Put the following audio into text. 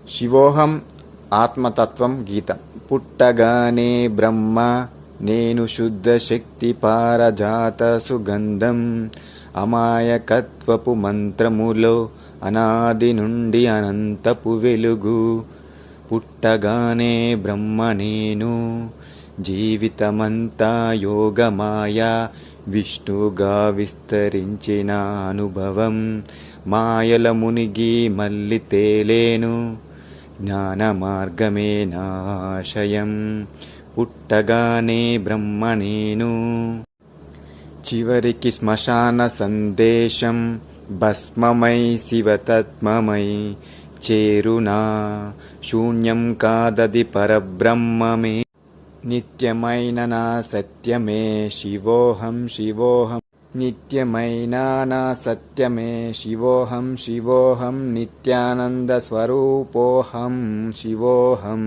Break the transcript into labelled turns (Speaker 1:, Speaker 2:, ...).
Speaker 1: శివోహం ఆత్మతత్వం గీతం. పుట్టగానే బ్రహ్మ నేను శుద్ధ శక్తి పారజాత సుగంధం. అమాయకత్వపు మంత్రములో అనాది నుండి అనంతపు వెలుగు. పుట్టగానే బ్రహ్మ నేను జీవితమంతా యోగమాయ విష్ణుగా విస్తరించిన అనుభవం. మాయల మునిగి మళ్ళీ తేలేను జ్ఞాన మార్గమే నాశయం. పుట్టగానే బ్రహ్మ నేను. చివరికి శ్మశాన సందేశం భస్మమై శివతత్మమై చేరునా. శూన్యం కాదది పరబ్రహ్మమే నిత్యమైన నా సత్యమే. శివోహం శివోహం నిత్యమైన నా సత్యమే. శివోహం శివోహం నిత్యానంద స్వరూపోహం శివోహం.